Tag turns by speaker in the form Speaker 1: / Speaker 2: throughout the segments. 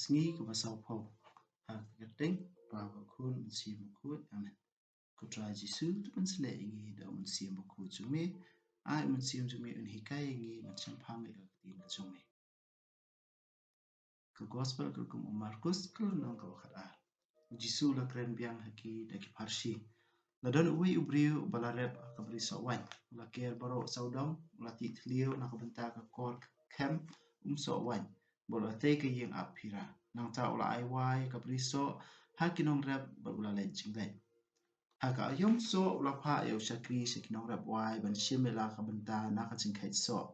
Speaker 1: Sngi ke pasau pau. Ha keting bahwa kun mensi mukut amen. Kutra Jesu tu pensele ingi da mensi mukut jume. Ai mensi jume unhikai ingi macam pamit ke tin jume. Ke gospel ke kum Markus ke nang ke wakat a. Jesu la keren biang haki daki parsi. La don uwi ubriu balarep ke beri sawan. La ker barok saudam la ti tliu nak bentar ke kor kem sawan. Bola te ke yang apira. Nang ta ula ai wai ke beri so hakinong rep berula lencing le. Haka ayong so ula pa ya usakri sekinong rep wai ban shimela ke bentar nak jingkait so.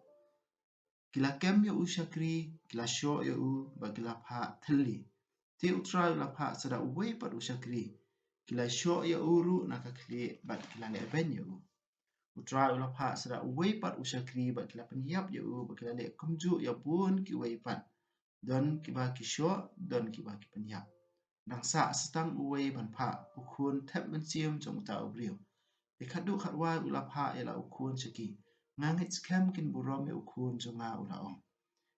Speaker 1: Kila kem ya usakri kila sho ya u ba kila pa teli. Te utra ula pa sada uwe pat usakri. Kila sho ya uru nak kli bat kila le ben ya u. Utra ula pa sada uwe pat usakri bat kila penyap ya u ba kila le kumju ya bun ki uwe pat. Don kiba ki sho don kiba ki penyap. Nang sa setang uwe ban pa ukun tep mensium jong ta ubriu. Ikadu khatwa ula pa ila ukun seki. Ngangit skem kin burom ya ukun jonga ula ong.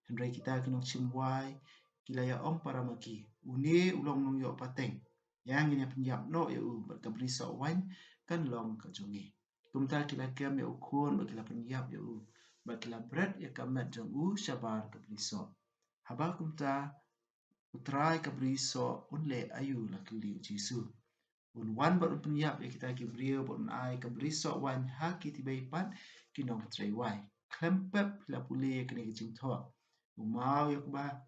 Speaker 1: Hendrai kita kenong simwai kila ya ong para maki. Uni ulong nong yo pateng. Yang ini penyap no ya u berkabri so wan kan long ka jongi. Kumta kila kem ya ukun berkila penyap ya u. Berkila bread ya kamet jong u syabar kabri so. Haba kumta utrai kabri so unle ayu la kili Jesu. Un wan bar penyap ya kita kibriu bon ai kabri so wan ha kiti baipat kinong trai wai. Klempep la puli ya kini kicing thok. Umau ya kuba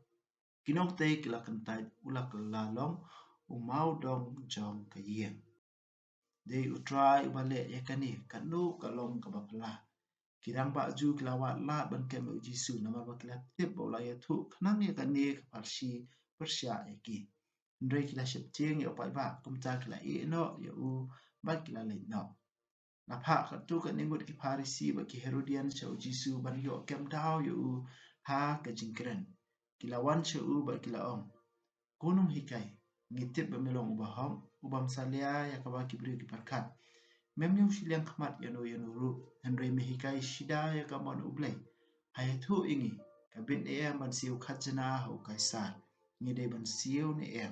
Speaker 1: kinong te kila kentai ula kela long umau dong jong kayeng. Dei utrai ubale ya kani kanu kalong kabapala. Kirang ba ju kelawat la ban kem Jesu nama ba kila tip bola ya tu kenang ya kani keparsi persya eki. Ndrei kila septing ya upai ba kumta kila i no ya u ba kila le no. Napa katu ka ningut ki parisi ba ki Herodian sa Jesu ban yo kem dau ya u ha ka jingkren. Kila wan sa u ba kila ong. Kunung hikai ngitip ba melong ubahong ubam salia ya kawa kibri ki parkat. Memnyong siliang khamat ya no ru Henry mehikai shida ya kamon ublay. Hai tu ingi kabin e man siu khatjana ho kaisar. Ngide ban siu ne e.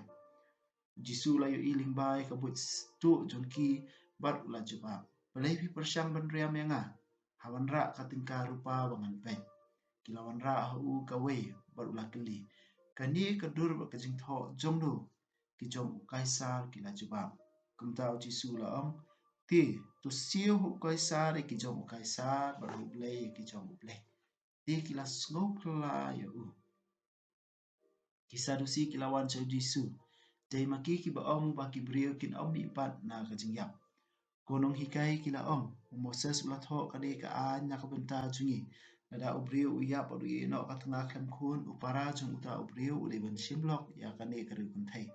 Speaker 1: Jisu la yu iling bai kabut tu jonki bat ula jubab. Balai pi persyang ban riam yang hawan ra katingka rupa bangan pen. Kilawan ra hu kawe bat ula keli. Kani kedur ba kajing tho jongdu ki jong kaisar kila jubab. Kumtau Jisu la ong ti tu siu hu kaisar ki jong kaisar baru blay ki jong blay. Ti kila sngop la ya u. Kisah dusi kilawan sa Jisu. Jai maki ki ba ong ba ki brio kin ong mi pat na kajing yap. Konong hikai kila ong. Moses ulat ho kade ka an na kabenta jungi. Nada ubrio uyap odu ino katengah klem kun upara jong uta ubrio uliban simlok ya kane kari kuntai.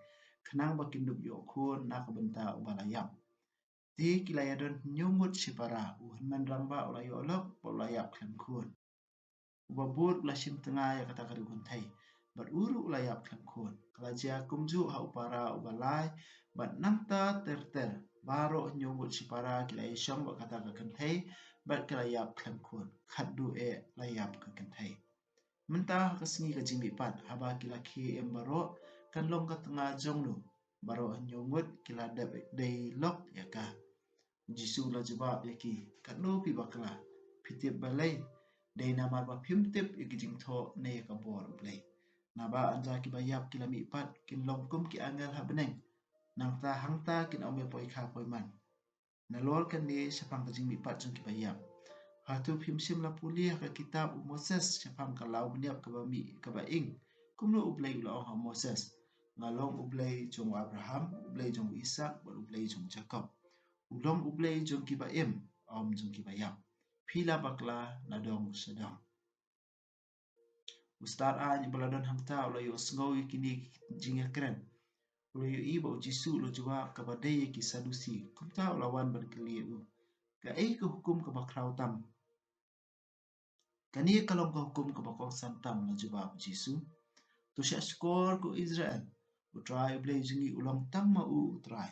Speaker 1: Kenang ba kindup yo kun na kabenta ubalayap. Ti kila yadon nyumut sipara uhan mandrang ba ulayo olok ba ulayap klem kun. Ubabur ulasim tengah ya kata kari kuntai. Bat uru ulayap klem kun. Kalajia kumju ha upara ubalay bat nangta ter baro nyumut sipara kila isyong ba kata ka kuntai bat kila yap klem kun. Khaddu e layap ka kuntai. Mentah kesengi ka jimbi pat haba kila ki embaro kan long ka tengah jongnu. Baro nyumut kila day lok ya ka. Jisu la jawab yaki kanu pi bakla pitip balai day nama ba pimtip yaki jingtho ne ka bor blai. Naba anja ki bayap kila mi pat kin long kum ki angel ha beneng. Nang ta hangta kin ome poi kha poi man. Nalol kan ni sapang ka jingmi pat jong ki bayap. Hatu pimsim la puli ka kitab Moses sapang ka lau beniap ka ba mi ka ba ing. Kumno ublay ula ha Moses. Ngalong ublay jong Abraham, ublay jong Isaac, ublay jong Jacob. Ulong ublay jong kiba om jong kiba yap. Pila bakla nadong sedang. Ustad a baladon hangta ulayo sngau kini jingya keren. Ulayo iba Jisu lo jua kabadai ki sadusi. Kumta ulawan berkeli u. Ka ke hukum ka bakraw tam. Kani kalong ka hukum ka bakong santam na jubab Jisu. Tu siya skor ko Israel. Utray ublay jingi ulang tam ma u utray.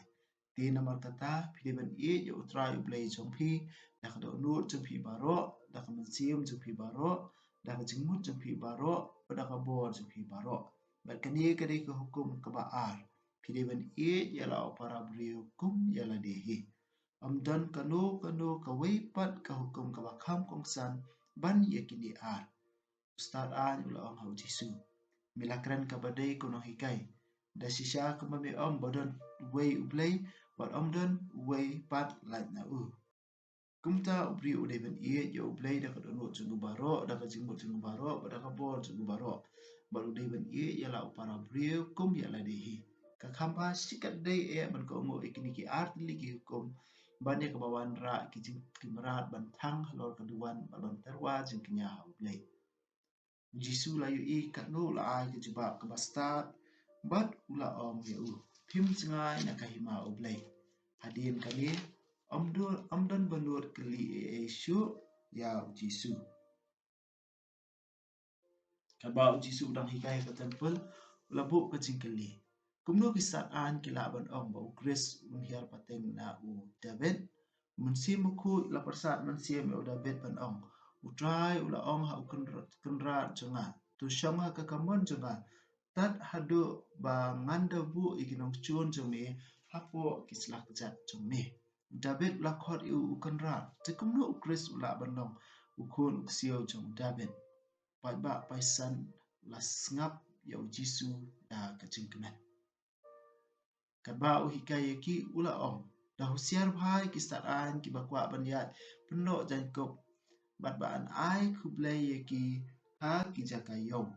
Speaker 1: Di nama kata pilihan i ya utrai ublay jompi dah kada unur jompi baro dah mensium jompi baro dah jengmut jompi baro dah kabor jompi baro Berkani kadi ke hukum kebaar. Pideban ialah para beriu hukum ialah dehi. Amdan kanu kawaipat ke hukum kabakam kongsan ban yakini ar. Ustad an ula hau Jisu. Milakran kabadai kuno hikai. Da sisya kemami bodon way ublay wat omdon way pat light na Kumta ubri udeban ya ublay da kadonut jungu baro da kajimut jungu baro da kabor jungu baro. Baru udeban ialah upara brio kum ialah dehi. Kakamba sikat day ban ko ungu ikiniki artili ki hukum banyak kebawan ra kijing kimerat bantang halor keduan balon terwa jing kenya ublay. Jisu layu katno la ai kejebak kebastat bat ula ya Pim cengai nak kahima ublay. Hadin kali Amdan banur keli Yesu ya Jisu. Kabau Jisu udang hikai ke tempel labuk ke jingkeli. Kumno kisat an kila ban ba Chris unhiar pateng na David. Mensi muku la persat mensi David ban Utrai ula ha kenrat jenga. Tu syanga ke kamon jenga. Tat hadu ba nganda bu ikinong chun jeme hapo kislah kejat jeme. David lakot kenrat. Tekumno Chris ula bandong ukun uksio jong David. Ba paisan la ngap ya Jisu da kejingkenan. Kaba hikai ki ula da husiar bhai kistaan ki bakwa banyat penuh jangkop bat-baan ai kublai ki ha ki jakayo.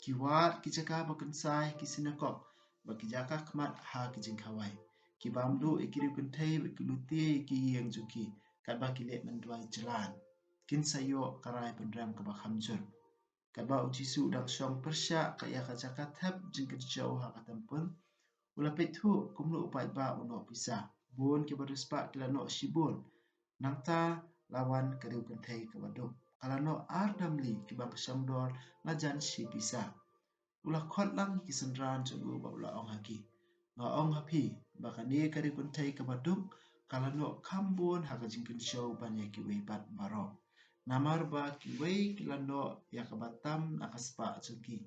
Speaker 1: Kiwat ki jaka bakensai ki sinakop baki jaka kmat ha ki jingkawai. Ki bamdu ikiri kuntai bekiluti ki yang juki kaba kilet menduai jalan. Kin sayo karai pendram kaba khamjur. Kaba Jisu udang syong persya kaya kajaka thap jingkir jauh ha katampun. Ula petu kumlu upai ba uno pisah. Bun ki beruspak kila no shibun. Nangta lawan kariu kuntai kabaduk. Kalau no ardamli ki bang syamdor lajan si pisah. Ula kot lang ki sendran jenggu ba ula haki. Nga hapi bakani kariu kuntai kabaduk. Kalau no kambun haka jingkin show banyak ki weibat barok. Namar ba kiway kilano ya kabatam nakaspa juki.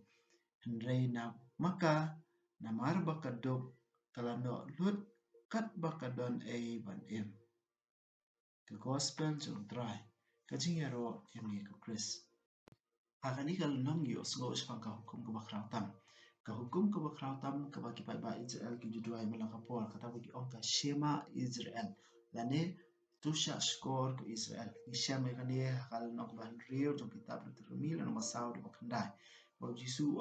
Speaker 1: Hendray na maka namar ba kadok kalano lut kat bakadon ban Ke gospel jong try. Kajing yaro yami ke Chris. Hakani kalunong yo sngo spang ka hukum ke bakrautam. Ka hukum ke bakrautam ke bagi ba Israel ki juduai melangkapol kata bagi ka Shema Israel. Lane Tusha skor ke Israel. Isya mereka ni kalau nak bahan real jom kitab Deuteronomy lalu masau di bakandai. Bahawa Jisu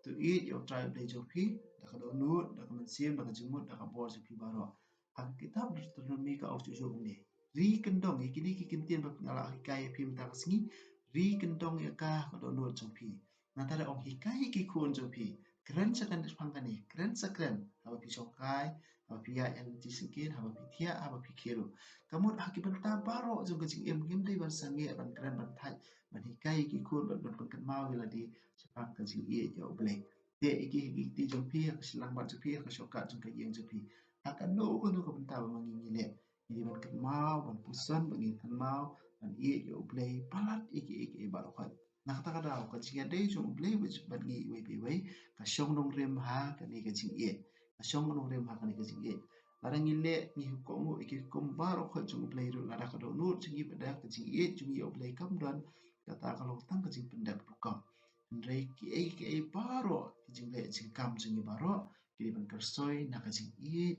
Speaker 1: to eat your tribe day jopi, dah kadonut, dah kemensim, dah kejemut, dah kabor jopi baru. Hak kitab Deuteronomy ka of Joshua ni. Ri kendong ikini kikintian berpengala hikai pi mentang sengi. Ri kendong ya ka kadonut jopi. Natara hikai ki kun jopi. Keren sakan dispangkani, keren sakren. Hawa pi sokai, hawa pi ya yang disingkin, hawa pi tiak, hawa pi kiru. Kamu akibat tabaro jong kecing game day ban sange ban keren ban thai ban hikai ki kun ban pengkan mau ila di sepang kecing ya oblay. Dia iki ti jong pi ak silang ban jopi ak shokat jong kayeng jopi. Akan no ko bentar mangingile. Jadi ban ken mau ban pusan ban kan mau ban ya oblay palat iki barokat. Nak kata kada ko jing day jong oblay ban ngi wei ka syong nong rem ha kan ni kecing ka syong nong rem ha kan ni kecing Larang ile ni hukumu iki kumbaro ko jung play ru lara ka do nur jingi pada ka jingi jungi oblay kam dan kata kalau tang ka jing pendak buka ndrai ki baro jing le jing kam jungi baro ki ban kersoi na ka jing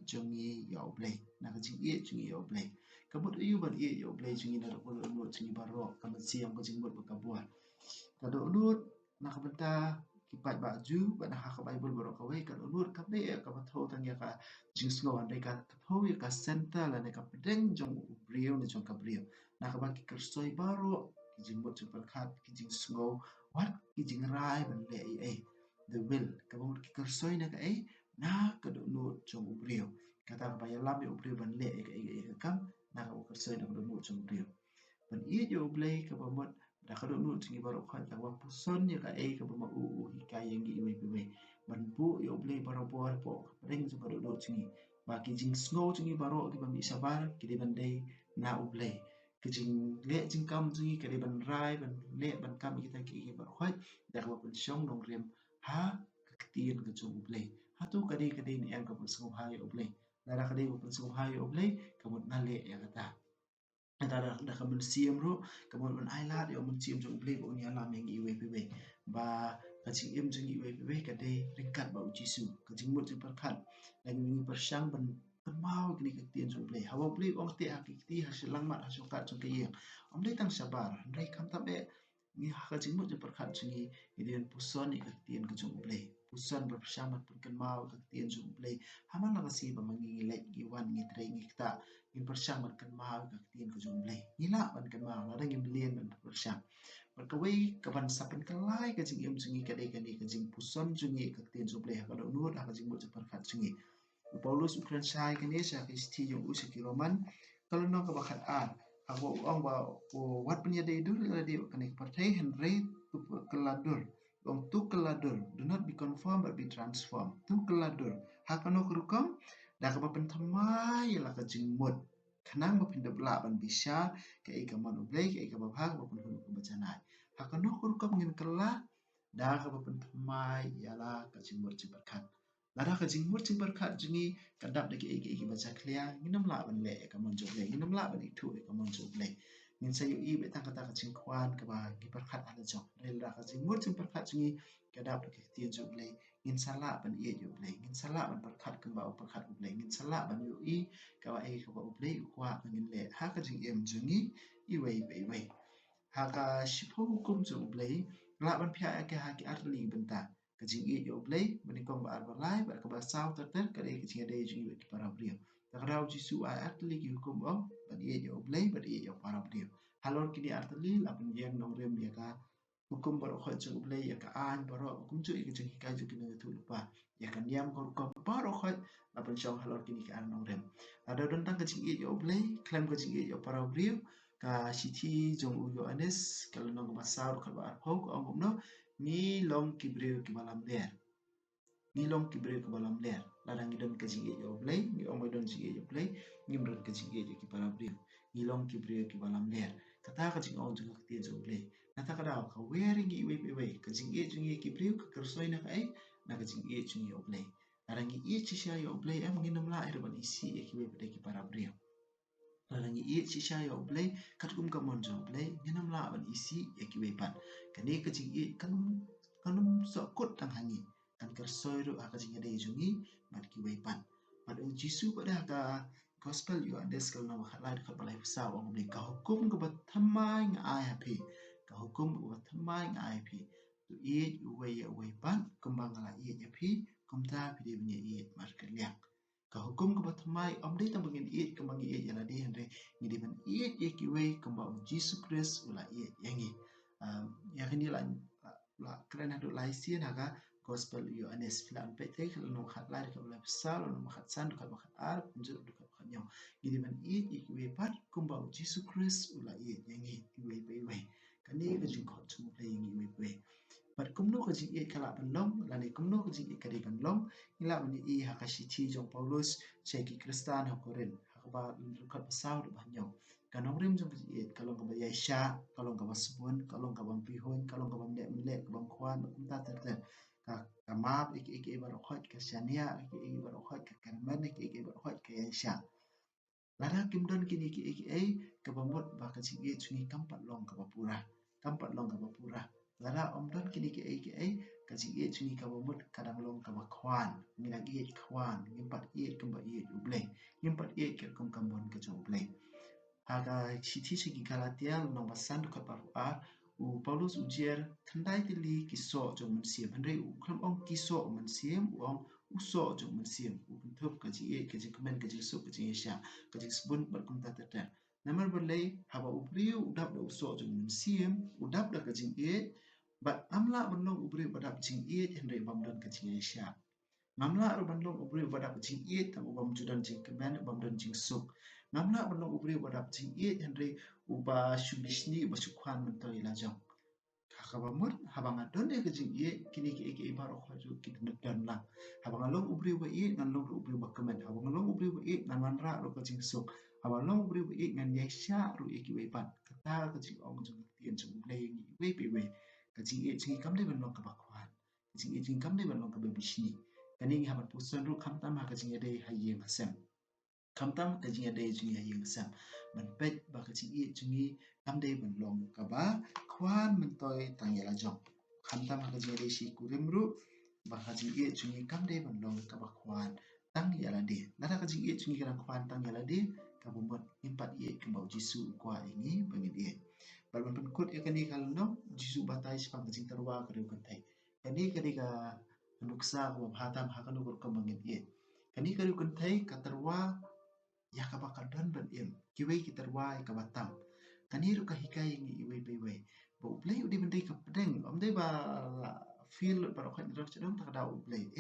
Speaker 1: jungi ya oblay na ka jing jungi ya oblay kabut yu ban ya oblay jungi na ko nur jungi baro kam siam ka jing mut ka buat ka do nur na ka benta kipat baju pada hak Bible baru kawai kan ulur kabe ka patho tang ya ka jingslo andai ka patho ya ka center la ne ka pedeng jong brio ne jong ka brio na ka baki kersoi baru ki jimbot super khat ki jingslo wat ki jingrai ban le the will ka bang ki kersoi na ka na ka do no jong brio kata ka ya lam ya brio ban le ka kam na ka kersoi na do no jong brio ban yo blay ka bamot da ka do nu tingi baro khat ka wa puson ya ka ka bama hikai yang gi we ban bu yo blay baro bor po reng ju baro do tingi ba ki jing snow tingi baro ki bami sabar ki de ban day na blay ki jing le jing kam tingi ki ban rai ban le ban kam kita ki baro khat da ka pun syong dong rem ha tien ke jong ublay hatu kadi ni em ka sengop hayo ublay lara kadi ko sengop hayo ublay kamut nale ya kata antara dah kamu siam ro kamu men ailat yo men siam jong ublay bo ni alam yang iwe piwe ba kajing em jong iwe piwe kade ringkat ba ujisu kajing mut jong perkat dan ini persyang ben mau kini ketien jong ublay hawa ublay ong te akiti hasilang mat hasokat jong kayeng ublay tang sabar ndai kam tabe ni kajing mut jong perkat jong idian puson ni ketien ke jong ublay puson berpersyang mat pun mau ketien jong ublay haman la kasi ba mangingilai giwan ngitre ngikta in persyang mat mau ketien ke jong ublay ngila ban kan mau la ngim lien ban persyang berkawai kaban sapan kelai kajing em jong kadai kani kajing puson jong ketien jong ublay kada unut kajing mut jong perkat jong Paulus ukran sai kani sa Kristi yung usiki Roman kalau nong kabakat an ako ang ba wat punya day dur di kani partai Henry tu keladur ong tu keladur do not be conformed but be transformed tu keladur hakano kurukam da ka papen thamai la ka jingmut kanang mapinda bla ban bisa ka ika man ublay ka ika babha ka papen hunu kubacanai hakano kurukam ngin kala da ka papen thamai yala ka jingmut jibarkat Lara ka jingmur jing berkat jingi kadap deki eki baca klia nginam la ban le ka monjok le nginam la ban itu ka monjok le ngin sayu i betang kata ka jing kwan ka ba gi berkat ala jok le la ka jingmur jing berkat jingi kadap deki tien jok le ngin sala ban i jok le ngin sala ban berkat ka ba berkat le ngin sala ban yu i ka ba e ka ba le kwa ngin le ha ka jing em jingi i wei wei wei ha ka shipo hukum jok le la ban pia ka ha ki arli bentang kajing i yo blay menikong ba arbalai ba ka ba saw terter kare kajing ade jing yo ki para brio takrau jisu ai atli ki hukum om ba i yo blay ba i yo para brio halor kini atli la pun yang nong rem ya ka hukum ba ro khoi jing blay ya ka an ba ro hukum ju i kajing kai ju kini tu lupa ya kan yam ko ko ba ro khoi la pun chong halor kini ka an nong rem ada tentang kajing i yo blay klaim kajing i yo para brio ka siti jong u yo anes kalau nong ba saw ka ba ar phok om no ni long kibreu ki balam ler ni long kibreu ki balam ler ladang idon ka jinge yo play ni omay don jinge yo play ni mron ka jinge yo ki para breu ni long kibreu ki balam ler kata ka jing on jung ki jo play nata ka daw ka wearing i we ka jinge jung ki breu ka kersoy na ka ai na ka jinge jung yo play ladang i chi sha yo play am nginam la ir ban isi ki we ki para breu Ladang i chi sha yo play kat kum ka mon jo play nginam la ban isi ki we pan kani ka jinge kanum so kot tang hangi kan kersoy ru aka jinga dei jungi mat ki weipan pada jisu pada ka gospel yo andes kal nama khalai ka balai sa wang ni ka hukum ka bathamai nga ai happy ka hukum ka bathamai nga ai happy tu i we ya weipan kumbang la i ya phi kumta phi de ni i mar ka liak ka hukum ka bathamai om dei tam bangin i kumbang i ya la dei hande ni di ban i ye ki we kumbang jisu christ ula i yangi ya kini la kren hadu lai sien haga gospel yo anes filan pete kalau no khat lai ka la sal no khat san ka khat ar kunju du ka khat nyaw gidi man i we pat kumba Jesus Christ ula i yangi we we kani ka jing khot chu play yangi we pat kumno ka jing i kala ban long la ni kumno ka jing i kadi ban long ila man i hakashi jong Paulus cheki kristan ha koren hakba khat pasaw du ban nyaw kanong rim jong i kalong ka ba yaisha kalong ka ba subun kalong ka bang pihon kalong ka bang le ka bang kwan kumta ter ka map iki baro khot ka shania iki baro khot ka karman iki baro khot ka yaisha lara kimdon kini iki ai ka bamot ba ka chingi chuni kampat long ka bapura lara omdon kini iki ai ka chingi chuni ka bamot kadang long ka bakwan mina i khwan ngimpat i kamba i uble ngimpat i ke kum kambon ka uble haga siti sigi Galatia no basan ka paru a u Paulus ujier thandai tili kiso jong mensiam handai u klam ong kiso mensiam u ong uso jong mensiam u bentuk kaji komen kaji so kaji sha kaji sebun berkum tata namar berlai haba ubriu udap da uso jong mensiam udap da kaji bat amla benlong ubriu badap jing handai bamdan kaji sha Ngamla ru bandong ubri badap jing i tam ubam judan jing kemen ubam dan jing suk. Ngamla bandong ubri badap jing i henry uba shubishni uba shukwan mentor ilajong. Kakabamut habang adon e jing i kini ki ibaro khaju kit nedan lang. Habang along ubri wa i ngan long ubri wa kemen. Habang along ubri wa i ngan manra ru ka jing suk. Habang along ubri wa i ngan yesha ru iki wepan. Kata ka jing ong jing tien jing play ni we. Ka jing i jing kamde benlong ka bakwan. kajing kam dai ban long ka bishni kani ngi haban pusan ru kam tam ha kajing dai hayeng hasem kam tam kajing dai jungi hayeng hasem ban pet ba kajing jungi kam dai ban long ka ba kwan man toy tang yala jong kam tam ha kajing dai shi kurim ru ba kajing jungi kam dai ban long ka ba kwan tang yala de nada kajing jungi kan kwan tang yala de ka bumbot impat ke bau jisu kwa ini bangin balban penkut ya kani kalau no jisu batai sepang kajing terwa kadu kantai kani kani ka nuksa ko bhatam ha kanu ko bangin kani kadu kantai ka terwa ya ka bakal don ban kiwei ki terwa ka batam kani ru ka hikai ngi iwei bewei bo play udi bendai ka pedeng dai ba feel ba khat rak chadong tak da ublay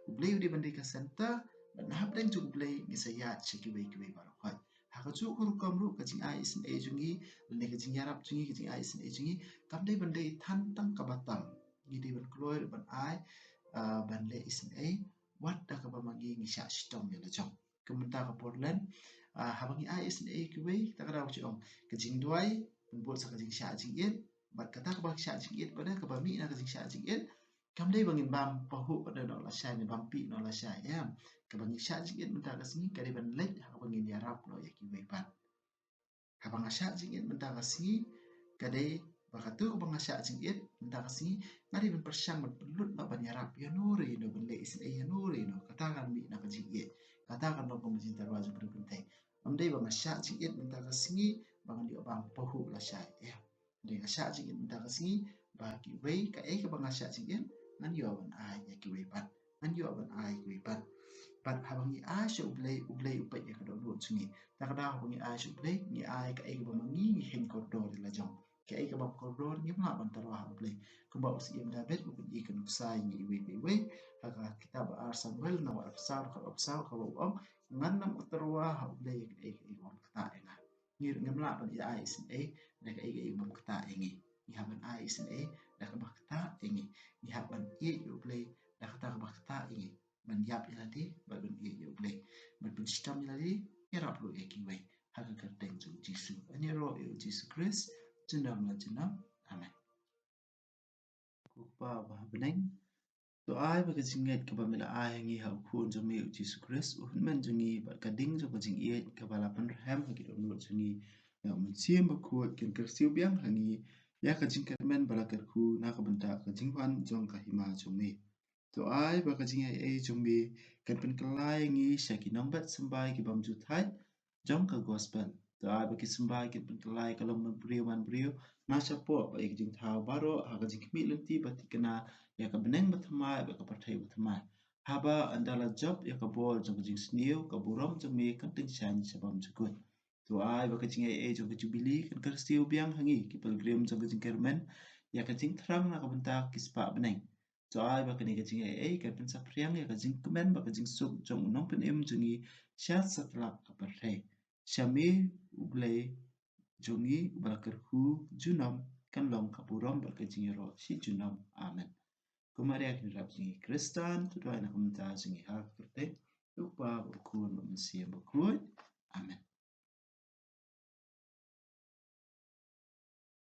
Speaker 1: ublay udi bendai ka center ban hab deng ju ublay ngi saya chikiwei kiwei ba khat hakachu kur kamru kajing ai isin e jungi le kajing yarap jungi kajing ai isin e jungi kam dai bandai than tang ka batam ngi dei ban kloy ban ai ban le isin e wat da ka ba magi ngi sha stom ya la jong kemunta ka portland habangi ai isin e kiwei ta ka daw chi ong kajing duai ban bol sa kajing sha jing et bat kata ka ba sha jing et pada ka ba mi na kajing sha jing et kam dai bangin bam pahu pada no la sha ni bam pi no la sha ya kabang isya jingit mentah kasini kari ban lek habang ini arab no ya kiwei pan habang asya jingit mentah kasini kade bakatu kabang asya jingit mentah kasini ngari ban persyang ban pelut no ban arab ya nuri no ban lek isin ya nuri no katakan mi na jingit katakan no kong jing tarwa ju bru pentai amdai bang asya jingit mentah kasini bang di bang pahu la sya ya de asya jingit mentah kasini ba kiwei ka kabang asya jingit ngan yo ban ai ya kiwei pan ngan yo ban ai kiwei pan pat habangi ai so ublay upai ya kadon lut sungi takada habangi ai so ublay ni ai ka ai ba mangi ni hen koridor la jong ka ai ka ba koridor ni ma ban tarwa ublay ko ba usi im da bet ko ni kan usai ni we haka kita ba ar samuel na wa absar ka ba ngan nam tarwa ublay ai on kata enga ni ngam la ban ai isin ai na ka ai ba kata engi ni haban ai isin ai da ka ba kata engi ni haban ai ublay da kata ka ba kata engi ban yap iladi babin ye ublay babin sistem iladi yarap lo ye kiwai haka kerteng ju jisu ani ro ye jisu chris jendam la jendam amen kupa ba beneng to ai ba jinget ka ba mila ai ngi ha khun ju mi jisu chris un men ju ngi ba ka ding ju ba jing ye ka ba la pan ham ha ki do no ju ngi ya mun siem ba khu ken ker siu biang ha ngi ya ka jing ka men ba la ker khu na ka banta ka jing pan jong ka hima ju mi to ai ba ka jing ai jumbi kan pen kalai ngi shaki nombat sambai ki bam ju thai jong ka gospel to ai ba ki sambai ki pen kalai kalom man brio na chapo ba ik jing thau baro ha ka jing mi lenti ba ti kana ya ka beneng ba thamai ba ka pathai ba thamai haba andala job ya ka bol jong ka jing sniu ka burom jong mi kan ting shan sabam ju kun to ai ba ka jing ai jong ka jubili kan ka stiu biang hangi ki pilgrim jong ka jing kermen ya ka jing thrang na ka benta ki spa beneng so ai ba kani ka jing ai ka pen sa priang ya ka jing kumen ba ka jing suk jong nong pen em jungi shat satlap ka parthai shami ublay jungi balakar hu junam kan long ka purom ba ka jing ro si junam amen kumaria kin rap jingi kristan tu doi na kumta jingi ha kerte upa ba kun ba msiya ba kun amen